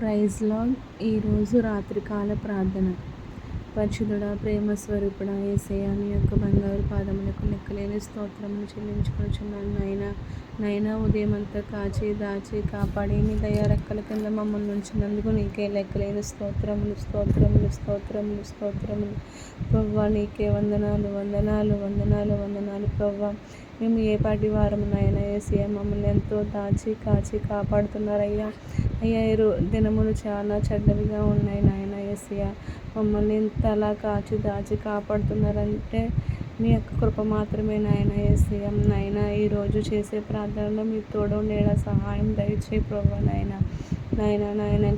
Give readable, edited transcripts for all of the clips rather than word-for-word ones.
Praise lord. ఈరోజు రాత్రికాల ప్రార్థన. పరిశుద్ధుడా, ప్రేమ స్వరూపుడా, యేసయ్యా, నీ యొక్క బంగారు పాదములకు లెక్కలేని స్తోత్రములు చెల్లించుకొనుచున్నాను. నైనా ఉదయమంతా కాచి దాచి కాపాడి నీ దయా రెక్కల కింద మమ్మల్ని ఉంచినందుకు నీకే లెక్కలేని స్తోత్రములు స్తోత్రములు స్తోత్రములు స్తోత్రములు. ప్రవ్వా, నీకే వందనాలు వందనాలు వందనాలు వందనాలు. ప్రవ్వా, మేము ఏ పాటి వారము నాయన యేసయ్యా, మమ్మల్ని ఎంతో దాచి కాచి కాపాడుతున్నారయ్యా. అయ్యా, దినములు చాలా చెడ్డవిగా ఉన్నాయి నాయన యేసయ్యా. మమ్మల్ని ఇంతలా కాచి దాచి కాపాడుతున్నారంటే మీ యొక్క కృప మాత్రమే నాయన యేసయ్యా. నాయన, ఈరోజు చేసే ప్రార్థనలో మీ తోడు నీడ సహాయం దయచేయి ప్రభువా. నాయన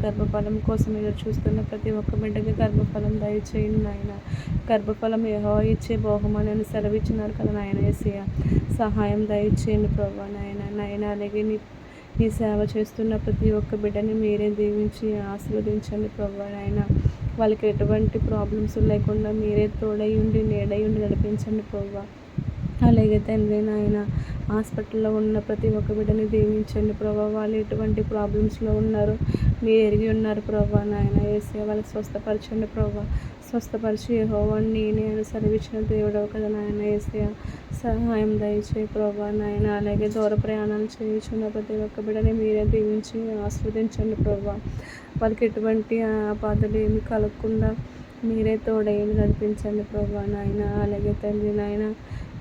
గర్భఫలం కోసం ఎదురు చూస్తున్న ప్రతి ఒక్క బిడ్డకి గర్భఫలం దయచేయండి నాయన. గర్భఫలం యెహోవా ఇచ్చే బహుమానాన్ని సెలవిచ్చినారు కదా నాయన యేసయ్యా. సహాయం దయచేయండి ప్రభువా. నాయన అలాగే నీ సేవ చేస్తున్న ప్రతి ఒక్క బిడ్డని మీరే దీవించి ఆశీర్వదించండి ప్రభువా. నాయన, వాళ్ళకి ఎటువంటి ప్రాబ్లమ్స్ లేకుండా మీరే తోడై ఉండి నీడై ఉండి నడిపించండి ప్రభువా. అలాగే తండ్రి నాయన, హాస్పిటల్లో ఉన్న ప్రతి ఒక్క బిడ్డని దీవించండి ప్రభా. వాళ్ళు ఎటువంటి ప్రాబ్లమ్స్లో ఉన్నారు మీరు ఎరిగి ఉన్నారు ప్రభా. నాయన యేసయ్యా, వాళ్ళకి స్వస్థపరచండి ప్రభా. స్వస్థపరిచి యెహోవాని నేను సెలవిచ్చిన దేవుడవు కదా నాయన యేసయ్యా. సహాయం దయచేయి ప్రభా. నాయన, అలాగే దూర ప్రయాణాలు చేయించున్న ప్రతి ఒక్క బిడ్డని మీరే దీవించి ఆస్వాదించండి ప్రభా. వాళ్ళకి ఎటువంటి ఆపదలు ఏమి కలగకుండా మీరే తోడైంది నడిపించండి ప్రభా. నాయన, అలాగే తండ్రి నాయన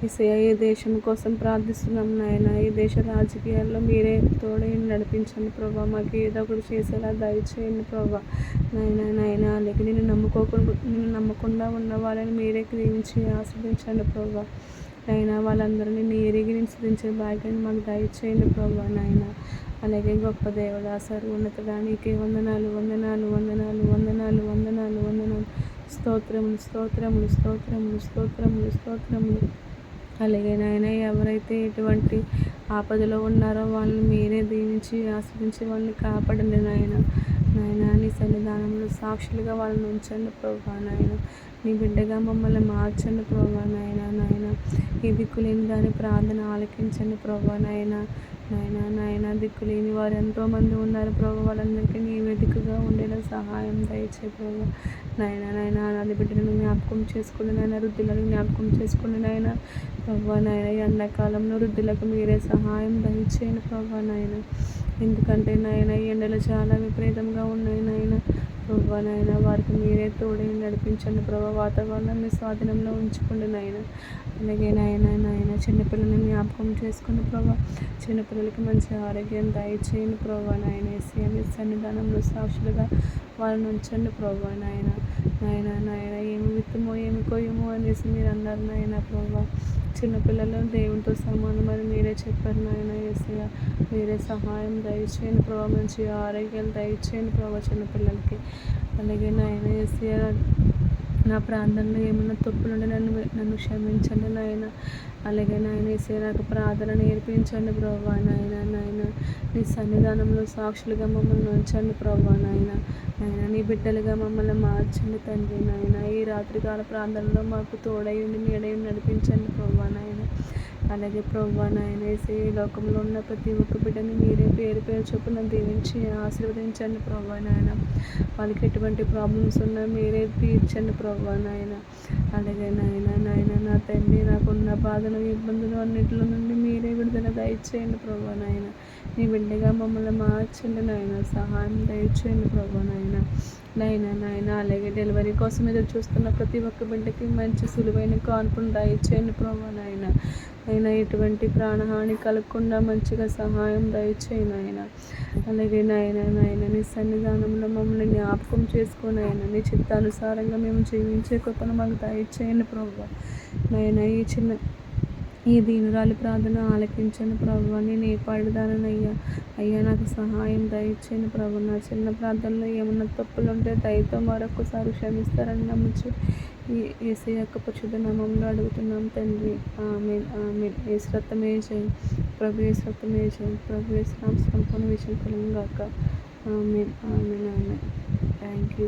యేసయ్యా, ఈ దేశం కోసం ప్రార్థిస్తున్నాం నాయన. ఈ దేశ రాజకీయాల్లో మీరే తోడైంది నడిపించండి ప్రభా. మాకు ఏదో ఒకటి చేసేలా దయచేయండి ప్రభా. నాయన అలాగే నిన్ను నమ్మకుండా ఉన్న వాళ్ళని మీరే దీవించి ఆస్వాదించండి ప్రభా. నాయన, వాళ్ళందరినీ నీ ఎరిగి నిశ్చయించే భాగ్యాన్ని మాకు దయచేయండి ప్రభా. నాయన, అలాగే గొప్ప దేవుడా, సర్వోన్నతుడా, నీకే వందనాలు వందనాలు వందనాలు వందనాలు వందనాలు వందనాలు. స్తోత్రములు స్తోత్రములు స్తోత్రములు స్తోత్రములు స్తోత్రములు. అలాగే నాయన, ఎవరైతే ఎటువంటి ఆపదలో ఉన్నారో వాళ్ళని మీరే దీవించి ఆస్వాదించి వాళ్ళని కాపాడండి నాయన. నీ సన్నిధానంలో సాక్షులుగా వాళ్ళని ఉంచండి ప్రభా. నాయన, నీ బిడ్డగా మమ్మల్ని మార్చండి ప్రభా. నాయన ఈ దిక్కులేని దాని ప్రార్థన ఆలకించండి ప్రభా. నాయన దిక్కులేని వారు ఎంతోమంది ఉన్నారు ప్రభా. వాళ్ళందరికీ నీ వెతుకుగా ఉండేలా సహాయం దయచేయి ప్రభా. నాయన అనాథ బిడ్డలను జ్ఞాపకం చేసుకోండి నాయన. వృద్ధులను జ్ఞాపకం చేసుకోండి నాయన ప్రభా. నాయన, ఎండాకాలంలో వృద్ధులకు మీరే సహాయం దయచేయండి ప్రభా. నాయన, ఎందుకంటే నాయన ఎండలు చాలా విపరీతంగా ఉన్నాయి నాయన ప్రభా. నాయన, వారికి మీరే తోడై నడిపించండి ప్రభా. వాతావరణాన్ని స్వాధీనంలో ఉంచుకోండి నాయన. అలాగే నాయన చిన్నపిల్లల్ని జ్ఞాపకం చేసుకుని ప్రభా. చిన్నపిల్లలకి మంచి ఆరోగ్యం దయచేయండి ప్రభా. నాయన యేసయ్యా, మీ సన్నిధానంలో సాక్షులుగా వాళ్ళని ఉంచండి ప్రభా. నాయన ఏమి విత్తమో ఏమి కొయ్యమో అనేసి మీరు అన్నారు నాయన ప్రభా. చిన్నపిల్లలు దేవునితో సమానం అని మీరే చెప్పారు నాయన యేసయ్యా. మీరే సహాయం దయచేయండి ప్రభా. మంచి ఆరోగ్యాలు దయచేయండి ప్రభా చిన్నపిల్లలకి. అలాగే నాయన యేసయ్యా, నా ప్రాంతంలో ఏమన్నా తప్పులుండి నన్ను క్షమించండి నాయన. అలాగే నాయన యేసయ్యా, నాకు ప్రార్థన నేర్పించండి ప్రభా. నాయన నీ సన్నిధానంలో సాక్షులుగా మమ్మల్ని ఉంచండి ప్రభా. నాయన నీ బిడ్డలుగా మమ్మల్ని మార్చండి తండ్రి. నాయన, ఈ రాత్రికాల ప్రార్థనలో మాకు తోడై ఉండి నీడై నడిపించండి ప్రభా. నాయన, అలాగే ప్రభా నాయన యేసయ్యా, ఈ లోకంలో ఉన్న ప్రతి ఒక్క బిడ్డని మీరే పేరు పేరు చొప్పున దీవించి ఆశీర్వదించండి ప్రభా. నాయన, వాళ్ళకి ఎటువంటి ప్రాబ్లమ్స్ ఉన్నా మీరే తీర్చండి ప్రభా. నాయన, అలాగే నాయన నా తండ్రి, నాకున్న బాధలు ఇబ్బందులు అన్నింటిలో నుండి మీరే విడుదల దయచేయండి ప్రభా. నాయన, నీ బిడ్డగా మమ్మల్ని మార్చండి నాయన. సహాయం దయచేయండి ప్రభా. నాయన అలాగే డెలివరీ కోసం ఎదురు చూస్తున్న ప్రతి ఒక్క బిడ్డకి మంచి సులువైన కాన్పును దయచేయండి ప్రభా. నాయన ఎటువంటి ప్రాణహాని కలగకుండా మంచిగా సహాయం దయచేయి నాయన. అలాగే నాయన నీ సన్నిధానంలో మమ్మల్ని జ్ఞాపకం చేసుకొని ఆయన నీ చిత్తానుసారంగా మేము జీవించే కృపను మాకు దయచేయండి ప్రభా. నాయన, ఈ దీనురాలి ప్రార్థన ఆలకించండి ప్రభు. నేను ఏ అయ్యా నాకు సహాయం దయచేయండి ప్రభు. నా చిన్న ప్రార్థనలో ఏమన్నా తప్పులు ఉంటే దయతో మరొకసారి క్షమిస్తారని నమ్ముచు యేసయ్య యొక్క పరిశుద్ధ నామములో అడుగుతున్నాం తండ్రి. ఆమేన్. యేసు రక్తమే జయం. ప్రభు యేసు రక్తమే జయం. ప్రభు యేసు నామ సంపూర్ణ విజయం కలుగును గాక. ఆమేన్. Thank you.